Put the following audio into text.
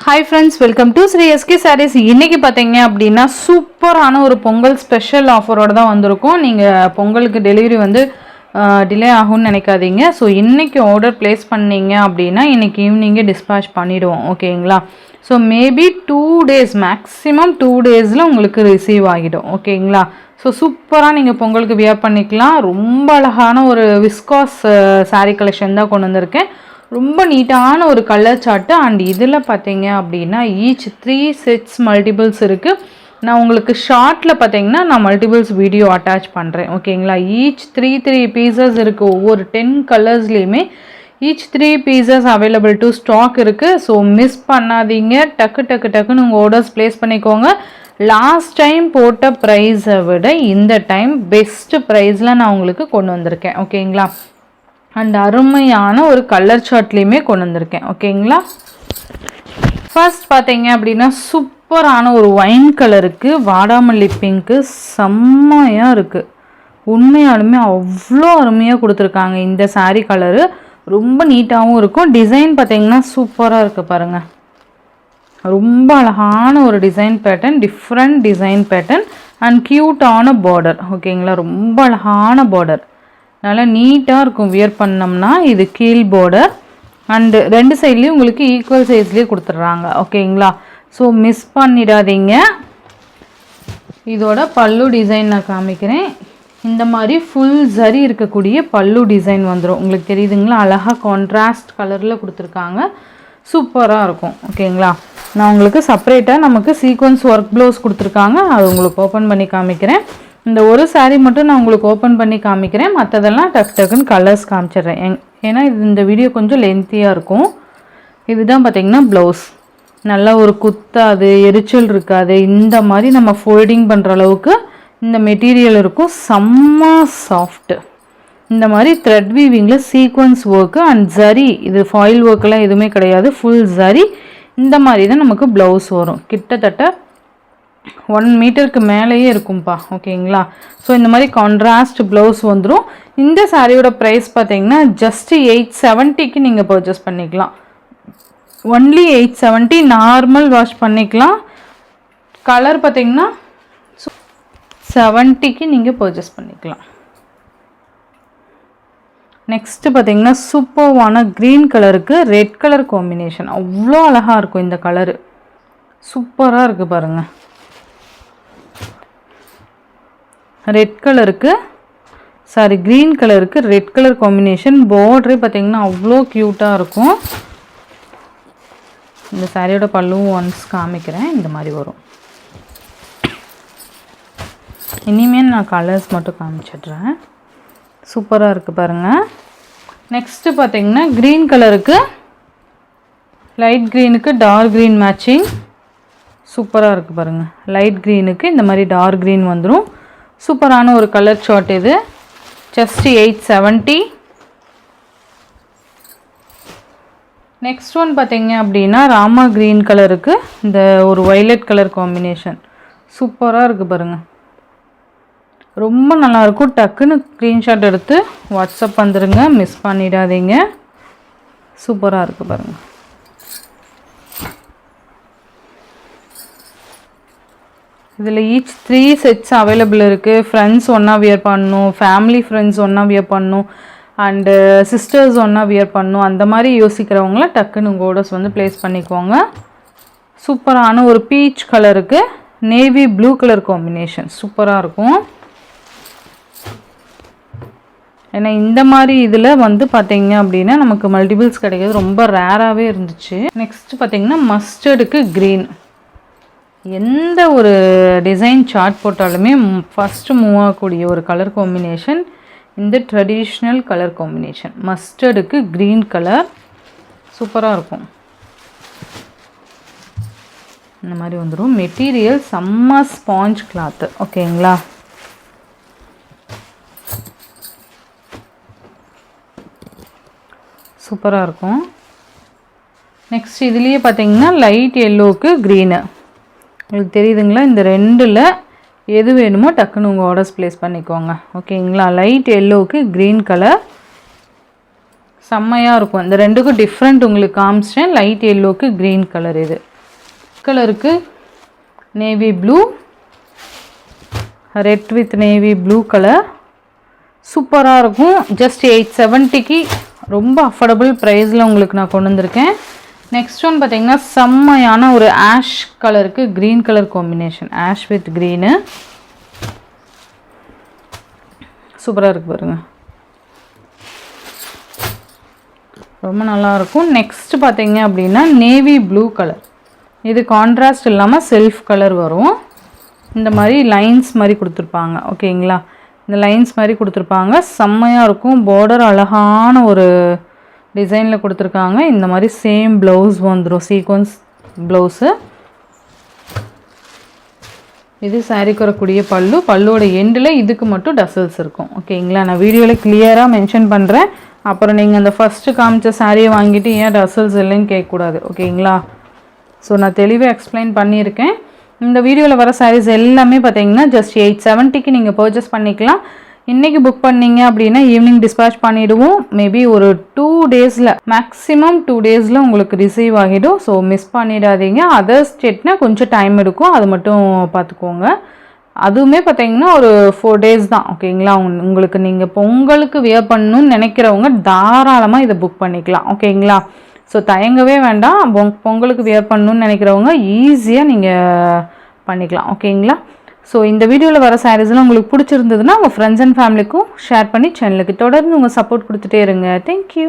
Hi friends, welcome to Sri SK Sarees. இன்னைக்கு பாத்தீங்க அப்படினா சூப்பரான ஒரு பொங்கல் ஸ்பெஷல் ஆஃபரோட தான் வந்திருக்கும். நீங்க பொங்கலுக்கு டெலிவரி வந்து டிலே ஆகும்னு நினைக்காதீங்க. ஸோ இன்னைக்கு ஆர்டர் பிளேஸ் பண்ணீங்க அப்படின்னா இன்னைக்கு ஈவினிங்கே டிஸ்பேச் பண்ணிடுவோம். ஓகேங்களா? ஸோ மேபி 2 days மேக்ஸிமம் 2 daysல உங்களுக்கு ரிசீவ் ஆகிடும். ஓகேங்களா? ஸோ சூப்பராக நீங்கள் பொங்கலுக்கு வியர் பண்ணிக்கலாம். ரொம்ப அழகான ஒரு விஸ்காஸ் சாரீ கலெக்ஷன் தான் கொண்டு வந்திருக்கேன். ரொம்ப நீட்டான ஒரு கலர் சார்ட்டு அண்ட் இதில் பார்த்தீங்க அப்படின்னா ஈச் 3 sets மல்டிபிள்ஸ் இருக்குது. நான் உங்களுக்கு ஷார்ட்டில் பார்த்தீங்கன்னா நான் மல்டிபிள்ஸ் வீடியோ அட்டாச் பண்ணுறேன். ஓகேங்களா? ஈச் 3 பீசஸ் இருக்குது. ஒவ்வொரு 10 கலர்ஸ்லேயுமே each 3 pieces available to stock இருக்குது. ஸோ மிஸ் பண்ணாதீங்க. டக்குன்னு உங்கள் ஆர்டர்ஸ் ப்ளேஸ் பண்ணிக்கோங்க. லாஸ்ட் டைம் போட்ட ப்ரைஸை விட இந்த டைம் பெஸ்ட் ப்ரைஸில் நான் உங்களுக்கு கொண்டு வந்திருக்கேன். ஓகேங்களா? அண்ட் அருமையான ஒரு கலர் சார்ட்லேயுமே கொண்டு வந்திருக்கேன். ஓகேங்களா? ஃபர்ஸ்ட் பார்த்தீங்க அப்படின்னா சூப்பரான ஒரு ஒயின் கலருக்கு வாடாமல்லி பிங்க்கு செம்மையாக இருக்குது. உண்மையாலுமே அவ்வளோ அருமையாக கொடுத்துருக்காங்க. இந்த சாரீ கலரு ரொம்ப நீட்டாகவும் இருக்கும். டிசைன் பார்த்தீங்கன்னா சூப்பராக இருக்குது பாருங்கள். ரொம்ப அழகான ஒரு design pattern, different design pattern and க்யூட்டான பார்டர். ஓகேங்களா? ரொம்ப அழகான பார்டர், நல்லா நீட்டாக இருக்கும். வியர் பண்ணோம்னா இது கீழ் பார்டர் அண்டு 2 சைட்லேயும் உங்களுக்கு ஈக்குவல் சைஸ்லேயே கொடுத்துட்றாங்க. ஓகேங்களா? ஸோ மிஸ் பண்ணிடாதீங்க. இதோட பல்லு டிசைன் நான் காமிக்கிறேன். இந்த மாதிரி ஃபுல் ஜரி இருக்கக்கூடிய பல்லு டிசைன் வந்துடும். உங்களுக்கு தெரியுதுங்களா? அழகாக கான்ட்ராஸ்ட் கலரில் கொடுத்துருக்காங்க. சூப்பராக இருக்கும். ஓகேங்களா? நான் உங்களுக்கு செப்பரேட்டாக நமக்கு சீக்வன்ஸ் ஒர்க் ப்ளவுஸ் கொடுத்துருக்காங்க. அது உங்களுக்கு ஓப்பன் பண்ணி காமிக்கிறேன். இந்த ஒரு சாரீ மட்டும் நான் உங்களுக்கு ஓப்பன் பண்ணி காமிக்கிறேன். மற்றதெல்லாம் டக்குன்னு கலர்ஸ் காமிச்சிடுறேன். ஏன்னா இந்த வீடியோ கொஞ்சம் லென்த்தியாக இருக்கும். இதுதான் பார்த்திங்கன்னா ப்ளவுஸ். நல்லா ஒரு குத்தாது, எரிச்சல் இருக்காது. இந்த மாதிரி நம்ம ஃபோல்டிங் பண்ணுற அளவுக்கு இந்த மெட்டீரியல் இருக்கும். செம்ம சாஃப்ட்டு. இந்த மாதிரி த்ரெட் வீவிங்கில் சீக்வன்ஸ் ஒர்க்கு அண்ட் ஜரி, இது ஃபாயில் ஒர்க்கெல்லாம் எதுவுமே கிடையாது. ஃபுல் ஜரி. இந்த மாதிரி தான் நமக்கு ப்ளவுஸ் வரும். கிட்டத்தட்ட 1 மீட்டருக்கு மேலேயே இருக்கும்பா. ஓகேங்களா? ஸோ இந்த மாதிரி கான்ட்ராஸ்ட் ப்ளவுஸ் வந்துடும். இந்த சாரியோட ப்ரைஸ் பார்த்தீங்கன்னா ஜஸ்ட் 870க்கு நீங்கள் பர்ச்சேஸ் பண்ணிக்கலாம். ஒன்லி 870. நார்மல் வாஷ் பண்ணிக்கலாம். கலர் பார்த்தீங்கன்னா 70க்கு நீங்கள் பர்ச்சேஸ் பண்ணிக்கலாம். நெக்ஸ்ட்டு பார்த்தீங்கன்னா சூப்பர்வான க்ரீன் கலருக்கு ரெட் கலர் காம்பினேஷன். அவ்வளோ அழகாக இருக்கும் இந்த கலரு. சூப்பராக இருக்குது பாருங்கள். ரெட் கலருக்கு க்ரீன் கலருக்கு ரெட் கலர் காம்பினேஷன். பார்டரே பார்த்தீங்கன்னா அவ்வளோ க்யூட்டாக இருக்கும். இந்த சாரியோட பல்லுவும் ஒன்ஸ் காமிக்கிறேன். இந்த மாதிரி வரும். இனிமேல் நான் கலர்ஸ் மட்டும் காமிச்சிடுறேன். சூப்பராக இருக்குது பாருங்கள். நெக்ஸ்ட்டு பார்த்தீங்கன்னா க்ரீன் கலருக்கு லைட் க்ரீனுக்கு டார்க் க்ரீன் மேட்சிங். சூப்பராக இருக்குது பாருங்கள். லைட் க்ரீனுக்கு இந்த மாதிரி டார்க் க்ரீன் வந்துடும். சூப்பரான ஒரு கலர் சார்ட் இது. ஜஸ்ட் 870. நெக்ஸ்ட் ஒன் பார்த்தீங்க அப்படின்னா ராமா க்ரீன் கலருக்கு இந்த ஒரு வைலட் கலர் காம்பினேஷன். சூப்பராக இருக்குது பாருங்கள். ரொம்ப நல்லாயிருக்கும். டக்குன்னு ஸ்க்ரீன்ஷாட் எடுத்து வாட்ஸ்அப் வந்துடுங்க. மிஸ் பண்ணிடாதீங்க. சூப்பராக இருக்குது பாருங்கள். இதில் ஈச் 3 sets அவைலபிள் இருக்குது. ஃப்ரெண்ட்ஸ் ஒன்றா வியர் பண்ணணும், ஃபேமிலி ஃப்ரெண்ட்ஸ் ஒன்றா வியர் பண்ணணும், அண்டு சிஸ்டர்ஸ் ஒன்றா வியர் பண்ணணும். அந்த மாதிரி யோசிக்கிறவங்கள டக்குன்னு உங்கள் ஆர்டர்ஸ் வந்து ப்ளேஸ் பண்ணிக்கோங்க. சூப்பரான ஒரு பீச் கலருக்கு நேவி ப்ளூ கலர் காம்பினேஷன். சூப்பராக இருக்கும். ஏன்னா இந்த மாதிரி இதில் வந்து பார்த்தீங்க அப்படின்னா நமக்கு மல்டிபிள்ஸ் கிடைக்கிறது ரொம்ப ரேராகவே இருந்துச்சு. நெக்ஸ்ட்டு பார்த்தீங்கன்னா மஸ்டர்டுக்கு க்ரீன். எந்த ஒரு டிசைன் சார்ட் போட்டாலுமே ஃபஸ்ட்டு மூவ் ஆகக்கூடிய ஒரு கலர் காம்பினேஷன் இந்த ட்ரெடிஷ்னல் கலர் காம்பினேஷன். மஸ்டர்டுக்கு க்ரீன் கலர் சூப்பராக இருக்கும். இந்த மாதிரி வந்துடும். மெட்டீரியல் செம்ம ஸ்பாஞ்ச் கிளாத்து. ஓகேங்களா? சூப்பராக இருக்கும். நெக்ஸ்ட் இதுலேயே பார்த்தீங்கன்னா லைட் எல்லோவுக்கு க்ரீனு. உங்களுக்கு தெரியுதுங்களா? இந்த 2ல் எது வேணுமோ டக்குன்னு உங்கள் ஆர்டர்ஸ் ப்ளேஸ் பண்ணிக்கோங்க. ஓகேங்களா? லைட் எல்லோவுக்கு க்ரீன் கலர் செம்மையாக இருக்கும். இந்த ரெண்டுக்கும் டிஃப்ரெண்ட் உங்களுக்கு காமிச்சிட்டேன். லைட் எல்லோவுக்கு க்ரீன் கலர் இது. கலருக்கு navy blue, red with navy blue colour சூப்பராக இருக்கும். ஜஸ்ட் 870க்கு ரொம்ப அஃபோர்டபுள் ப்ரைஸில் உங்களுக்கு நான் கொண்டு வந்திருக்கேன். நெக்ஸ்ட் ஒன் பார்த்தீங்கன்னா செம்மையான ஒரு ஆஷ் கலருக்கு green colour combination, ash with green சூப்பராக இருக்குது பாருங்கள், ரொம்ப நல்லாயிருக்கும். நெக்ஸ்ட் பார்த்தீங்க அப்படின்னா நேவி ப்ளூ கலர், இது கான்ட்ராஸ்ட் இல்லாமல் செல்ஃப் கலர் வரும். இந்த மாதிரி லைன்ஸ் மாதிரி கொடுத்துருப்பாங்க. ஓகேங்களா, இந்த லைன்ஸ் மாதிரி கொடுத்துருப்பாங்க, செம்மையாக இருக்கும். பார்டர் அழகான ஒரு டிசைனில் கொடுத்துருக்காங்க. இந்த மாதிரி சேம் ப்ளவுஸ் வந்துடும், சீக்வன்ஸ் ப்ளவுஸு. இது சாரீக்கு வரக்கூடிய பல்லு, பல்லுவோட எண்டில் இதுக்கு மட்டும் டசல்ஸ் இருக்கும். ஓகேங்களா, நான் வீடியோவில் கிளியராக மென்ஷன் பண்ணுறேன். அப்புறம் நீங்கள் அந்த ஃபஸ்ட்டு காமிச்ச சாரியை வாங்கிட்டு ஏன் டசல்ஸ் இல்லைன்னு கேட்கக்கூடாது. ஓகேங்களா, ஸோ நான் தெளிவாக எக்ஸ்பிளைன் பண்ணியிருக்கேன். இந்த வீடியோவில் வர சாரீஸ் எல்லாமே பார்த்தீங்கன்னா ஜஸ்ட் 870க்கு நீங்கள் பர்ச்சேஸ் பண்ணிக்கலாம். இன்றைக்கி புக் பண்ணிங்க அப்படின்னா ஈவினிங் டிஸ்பேச் பண்ணிவிடுவோம். மேபி ஒரு 2 டேஸில், மேக்ஸிமம் 2 டேஸில் உங்களுக்கு ரிசீவ் ஆகிடும். ஸோ மிஸ் பண்ணிடாதீங்க. அதர் ஸ்டேட்னா கொஞ்சம் டைம் எடுக்கும், அது மட்டும் பார்த்துக்கோங்க. அதுவுமே பார்த்தீங்கன்னா ஒரு 4 டேஸ் தான். ஓகேங்களா, உங்களுக்கு நீங்கள் பொங்கலுக்கு வியர் பண்ணணும்னு நினைக்கிறவங்க தாராளமாக இதை புக் பண்ணிக்கலாம். ஓகேங்களா, ஸோ தயங்கவே வேண்டாம். பொங்கலுக்கு வியர் பண்ணணும்னு நினைக்கிறவங்க ஈஸியாக நீங்கள் பண்ணிக்கலாம். ஓகேங்களா, ஸோ இந்த வீடியோவில் வர சாரீஸ்லாம் உங்களுக்கு பிடிச்சிருந்ததுன்னா உங்கள் ஃப்ரெண்ட்ஸ் அண்ட் ஃபேமிலிக்கும் ஷேர் பண்ணி சேனலுக்கு தொடர்ந்து உங்கள் சப்போர்ட் கொடுத்துட்டே இருங்க. தேங்க்யூ.